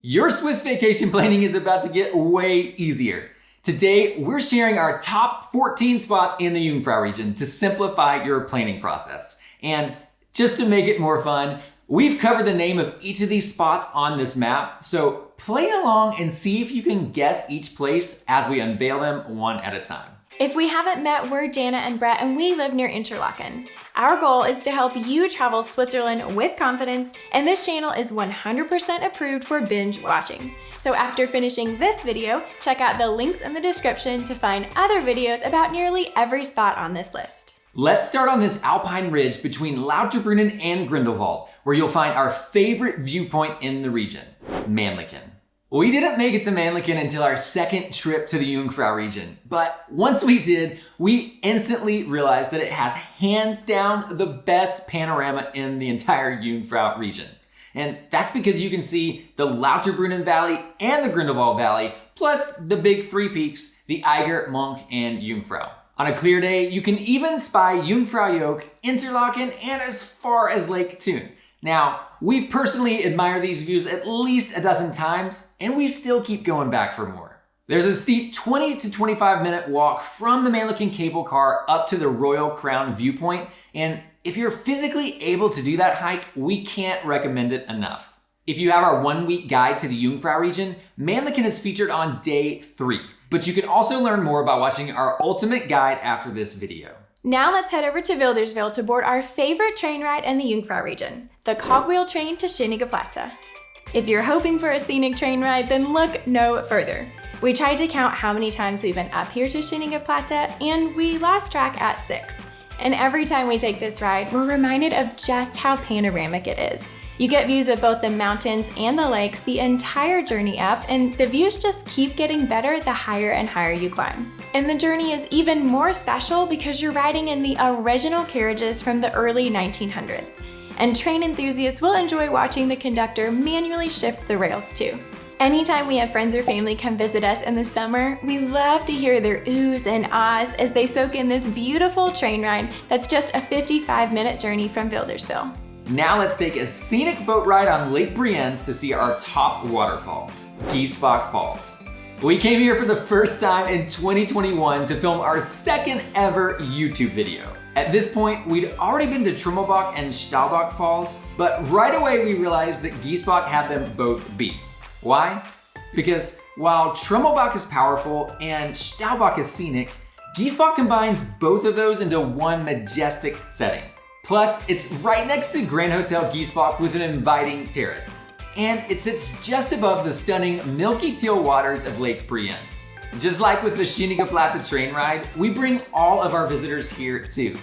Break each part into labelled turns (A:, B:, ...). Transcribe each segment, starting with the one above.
A: Your Swiss vacation planning is about to get way easier. Today, we're sharing our top 14 spots in the Jungfrau region to simplify your planning process. And just to make it more fun, we've covered the name of each of these spots on this map, so play along and see if you can guess each place as we unveil them one at a time.
B: If we haven't met, we're Jana and Brett, and we live near Interlaken. Our goal is to help you travel Switzerland with confidence, and this channel is 100% approved for binge watching. So after finishing this video, check out the links in the description to find other videos about nearly every spot on this list.
A: Let's start on this alpine ridge between Lauterbrunnen and Grindelwald, where you'll find our favorite viewpoint in the region, Mönch. We didn't make it to Mönch until our second trip to the Jungfrau region, but once we did, we instantly realized that it has hands down the best panorama in the entire Jungfrau region. And that's because you can see the Lauterbrunnen Valley and the Grindelwald Valley, plus the big three peaks, the Eiger, Mönch, and Jungfrau. On a clear day, you can even spy Jungfrau, Interlaken, and as far as Lake Thun. Now, we've personally admired these views at least a dozen times, and we still keep going back for more. There's a steep 20 to 25 minute walk from the Mönch cable car up to the Royal Crown viewpoint, and if you're physically able to do that hike, we can't recommend it enough. If you have our 1 week guide to the Jungfrau region, Mönch is featured on day 3, but you can also learn more by watching our ultimate guide after this video.
B: Now let's head over to Wilderswil to board our favorite train ride in the Jungfrau region, the cogwheel train to Schynige Platte. If you're hoping for a scenic train ride, then look no further. We tried to count how many times we've been up here to Schynige Platte, and we lost track at 6. And every time we take this ride, we're reminded of just how panoramic it is. You get views of both the mountains and the lakes the entire journey up, and the views just keep getting better the higher and higher you climb. And the journey is even more special because you're riding in the original carriages from the early 1900s. And train enthusiasts will enjoy watching the conductor manually shift the rails too. Anytime we have friends or family come visit us in the summer, we love to hear their oohs and ahs as they soak in this beautiful train ride that's just a 55-minute journey from Wilderswil.
A: Now let's take a scenic boat ride on Lake Brienz to see our top waterfall, Giesbach Falls. We came here for the first time in 2021 to film our second ever YouTube video. At this point, we'd already been to Trummelbach and Staubach Falls, but right away we realized that Giesbach had them both beat. Why? Because while Trummelbach is powerful and Staubach is scenic, Giesbach combines both of those into one majestic setting. Plus, it's right next to Grand Hotel Giesbach with an inviting terrace. And it sits just above the stunning milky teal waters of Lake Brienz. Just like with the Schynige Platte train ride, we bring all of our visitors here too.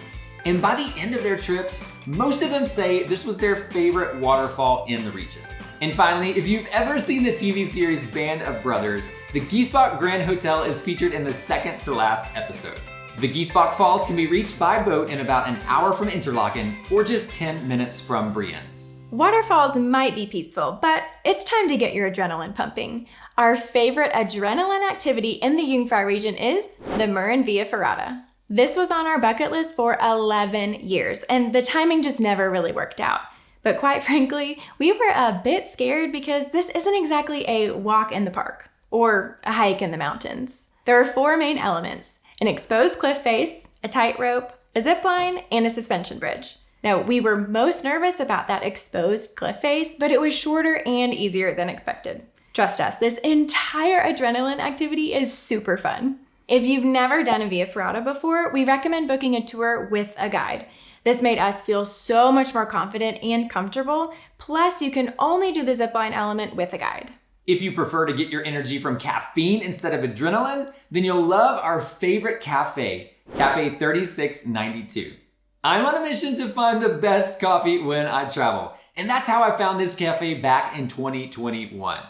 A: And by the end of their trips, most of them say this was their favorite waterfall in the region. And finally, if you've ever seen the TV series Band of Brothers, the Giesbach Grand Hotel is featured in the second to last episode. The Giesbach Falls can be reached by boat in about an hour from Interlaken or just 10 minutes from Brienz.
B: Waterfalls might be peaceful, but it's time to get your adrenaline pumping. Our favorite adrenaline activity in the Jungfrau region is the Murren Via Ferrata. This was on our bucket list for 11 years, and the timing just never really worked out. But quite frankly, we were a bit scared because this isn't exactly a walk in the park or a hike in the mountains. There are 4 main elements: an exposed cliff face, a tightrope, a zip line, and a suspension bridge. Now, we were most nervous about that exposed cliff face, but it was shorter and easier than expected. Trust us, this entire adrenaline activity is super fun. If you've never done a Via Ferrata before, we recommend booking a tour with a guide. This made us feel so much more confident and comfortable, plus you can only do the zipline element with a guide.
A: If you prefer to get your energy from caffeine instead of adrenaline, then you'll love our favorite cafe, Cafe 3692. I'm on a mission to find the best coffee when I travel, and that's how I found this cafe back in 2021.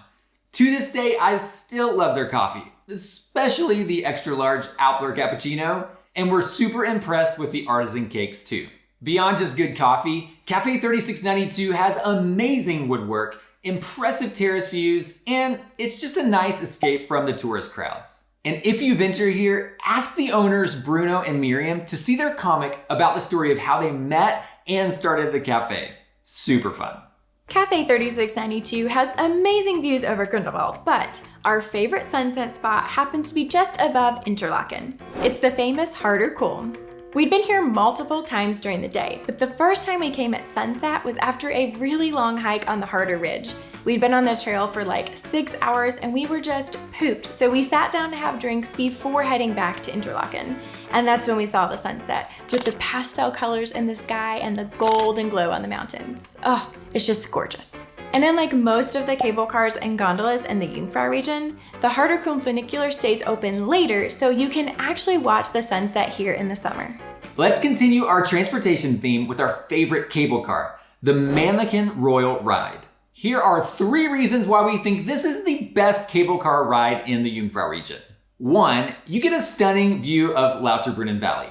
A: To this day, I still love their coffee, especially the extra large Alpler cappuccino, and we're super impressed with the artisan cakes too. Beyond just good coffee, Cafe 3692 has amazing woodwork, impressive terrace views, and it's just a nice escape from the tourist crowds. And if you venture here, ask the owners Bruno and Miriam to see their comic about the story of how they met and started the cafe. Super fun.
B: Cafe 3692 has amazing views over Grindelwald, but our favorite sunset spot happens to be just above Interlaken. It's the famous Harder Kulm. We'd been here multiple times during the day, but the first time we came at sunset was after a really long hike on the Harder Ridge. We'd been on the trail for like 6 hours and we were just pooped, so we sat down to have drinks before heading back to Interlaken. And that's when we saw the sunset, with the pastel colors in the sky and the golden glow on the mountains. Oh, it's just gorgeous. And unlike most of the cable cars and gondolas in the Jungfrau region, the Harder Kulm funicular stays open later, so you can actually watch the sunset here in the summer.
A: Let's continue our transportation theme with our favorite cable car, the Mönch Royal Ride. Here are 3 reasons why we think this is the best cable car ride in the Jungfrau region. 1, you get a stunning view of Lauterbrunnen Valley.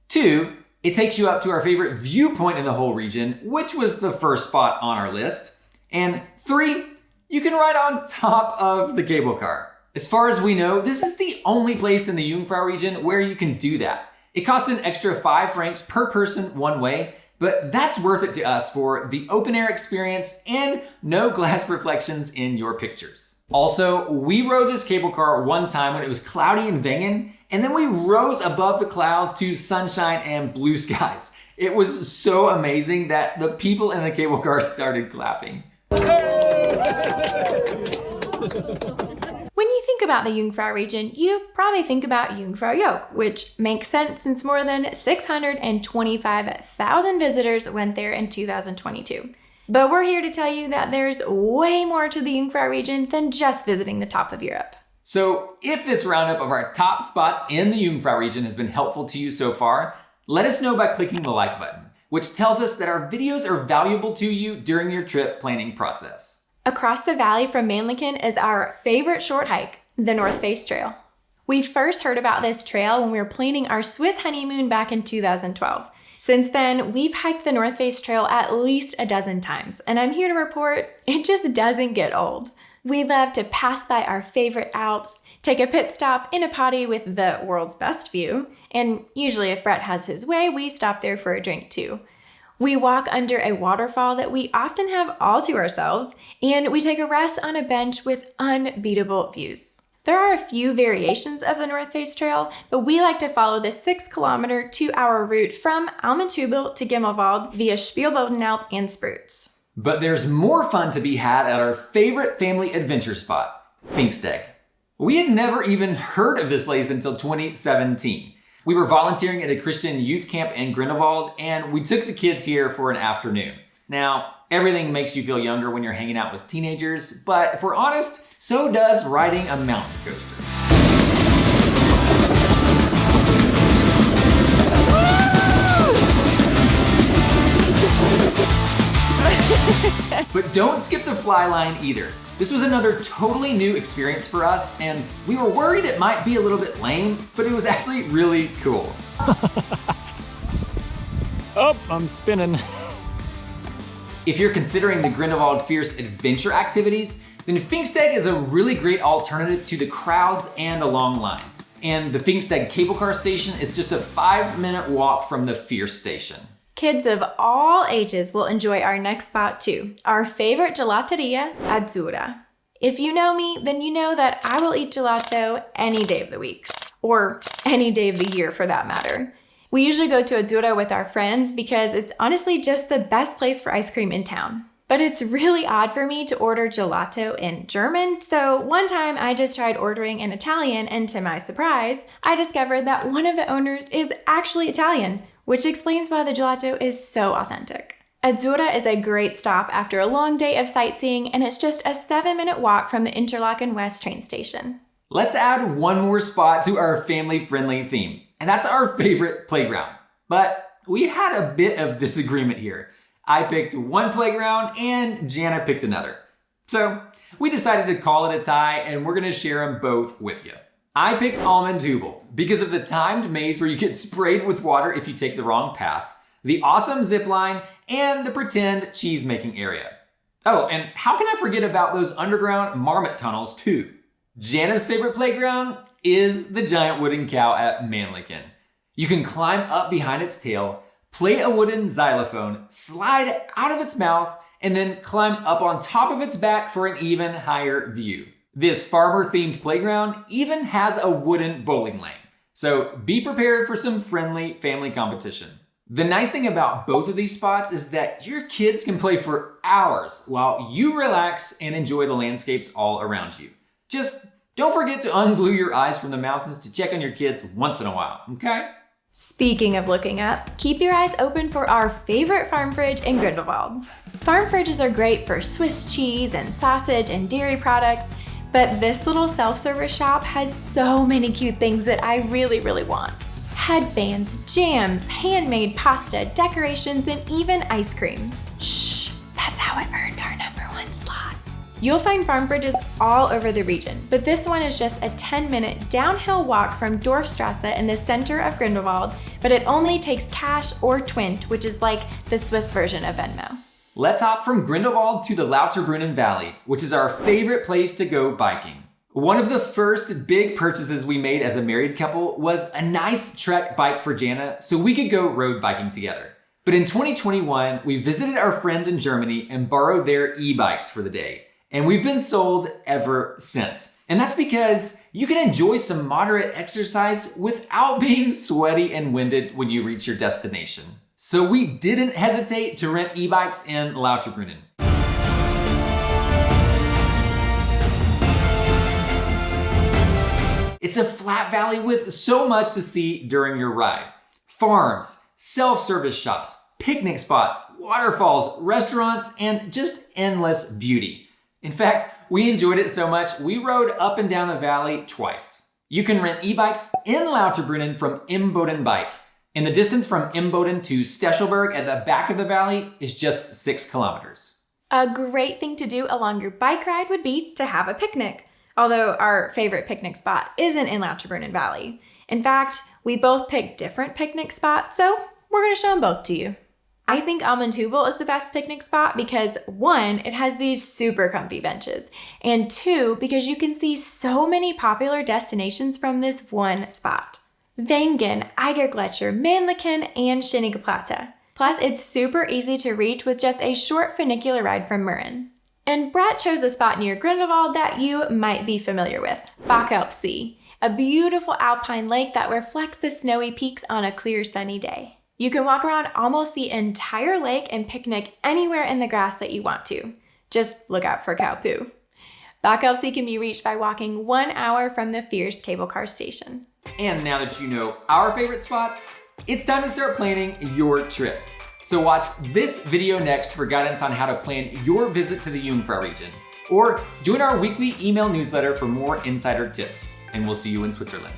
A: 2, it takes you up to our favorite viewpoint in the whole region, which was the first spot on our list. And 3, you can ride on top of the cable car. As far as we know, this is the only place in the Jungfrau region where you can do that. It costs an extra 5 francs per person one way, but that's worth it to us for the open air experience and no glass reflections in your pictures. Also, we rode this cable car one time when it was cloudy in Wengen, and then we rose above the clouds to sunshine and blue skies. It was so amazing that the people in the cable car started clapping.
B: When you think about the Jungfrau region, you probably think about Jungfrau Joch, which makes sense since more than 625,000 visitors went there in 2022. But we're here to tell you that there's way more to the Jungfrau region than just visiting the top of Europe.
A: So if this roundup of our top spots in the Jungfrau region has been helpful to you so far, let us know by clicking the like button, which tells us that our videos are valuable to you during your trip planning process.
B: Across the valley from Mönch is our favorite short hike, the North Face Trail. We first heard about this trail when we were planning our Swiss honeymoon back in 2012. Since then, we've hiked the North Face Trail at least a dozen times, and I'm here to report it just doesn't get old. We love to pass by our favorite Alps, take a pit stop in a potty with the world's best view, and usually if Brett has his way, we stop there for a drink too. We walk under a waterfall that we often have all to ourselves, and we take a rest on a bench with unbeatable views. There are a few variations of the North Face Trail, but we like to follow the 6-kilometer, 2-hour route from Almentubel to Gimmelwald via Spielbodenalp and Sprutz.
A: But there's more fun to be had at our favorite family adventure spot, Pfingsteg. We had never even heard of this place until 2017. We were volunteering at a Christian youth camp in Grindelwald, and we took the kids here for an afternoon. Now, everything makes you feel younger when you're hanging out with teenagers, but if we're honest, so does riding a mountain coaster. But don't skip the fly line either. This was another totally new experience for us, and we were worried it might be a little bit lame, but it was actually really cool.
C: Oh, I'm spinning.
A: If you're considering the Grindelwald Fierce adventure activities, then Pfingsteg is a really great alternative to the crowds and the long lines. And the Pfingsteg cable car station is just a 5-minute walk from the Fierce station.
B: Kids of all ages will enjoy our next spot too, our favorite gelateria, Azzurra. If you know me, then you know that I will eat gelato any day of the week, or any day of the year for that matter. We usually go to Azzurra with our friends because it's honestly just the best place for ice cream in town. But it's really odd for me to order gelato in German, so one time I just tried ordering in Italian, and to my surprise, I discovered that one of the owners is actually Italian, which explains why the gelato is so authentic. Azzurra is a great stop after a long day of sightseeing, and it's just a 7-minute walk from the Interlaken West train station.
A: Let's add one more spot to our family-friendly theme, and that's our favorite playground. But we had a bit of disagreement here. I picked one playground and Jana picked another. So we decided to call it a tie, and we're gonna share them both with you. I picked Almentubel because of the timed maze where you get sprayed with water if you take the wrong path, the awesome zip line, and the pretend cheese making area. Oh, and how can I forget about those underground marmot tunnels too? Jana's favorite playground is the giant wooden cow at Mönch. You can climb up behind its tail, play a wooden xylophone, slide out of its mouth, and then climb up on top of its back for an even higher view. This farmer-themed playground even has a wooden bowling lane, so be prepared for some friendly family competition. The nice thing about both of these spots is that your kids can play for hours while you relax and enjoy the landscapes all around you. Just don't forget to unglue your eyes from the mountains to check on your kids once in a while, okay?
B: Speaking of looking up, keep your eyes open for our favorite farm fridge in Grindelwald. Farm fridges are great for Swiss cheese and sausage and dairy products, but this little self-service shop has so many cute things that I really want. Headbands, jams, handmade pasta, decorations, and even ice cream. Shh, that's how it earned our #1 slot. You'll find farm fridges all over the region, but this one is just a 10-minute downhill walk from Dorfstrasse in the center of Grindelwald, but it only takes cash or Twint, which is like the Swiss version of Venmo.
A: Let's hop from Grindelwald to the Lauterbrunnen Valley, which is our favorite place to go biking. One of the first big purchases we made as a married couple was a nice Trek bike for Jana so we could go road biking together. But in 2021, we visited our friends in Germany and borrowed their e-bikes for the day. And we've been sold ever since. And that's because you can enjoy some moderate exercise without being sweaty and winded when you reach your destination. So we didn't hesitate to rent e-bikes in Lauterbrunnen. It's a flat valley with so much to see during your ride. Farms, self-service shops, picnic spots, waterfalls, restaurants, and just endless beauty. In fact, we enjoyed it so much, we rode up and down the valley twice. You can rent e-bikes in Lauterbrunnen from Imboden Bike. And the distance from Imboden to Stechelberg at the back of the valley is just 6 kilometers.
B: A great thing to do along your bike ride would be to have a picnic. Although our favorite picnic spot isn't in Lauterbrunnen Valley. In fact, we both picked different picnic spots, so we're gonna show them both to you. I think Amundhubel is the best picnic spot because 1, it has these super comfy benches, and 2, because you can see so many popular destinations from this one spot. Wengen, Eiger Glacier, Mönch, and Schynige Platte. Plus, it's super easy to reach with just a short funicular ride from Mürren. And Brett chose a spot near Grindelwald that you might be familiar with, Backalpsee, a beautiful alpine lake that reflects the snowy peaks on a clear sunny day. You can walk around almost the entire lake and picnic anywhere in the grass that you want to. Just look out for cow poo. Backalpsee can be reached by walking 1 hour from the Fierce cable car station.
A: And now that you know our favorite spots, it's time to start planning your trip. So watch this video next for guidance on how to plan your visit to the Jungfrau region. Or join our weekly email newsletter for more insider tips. And we'll see you in Switzerland.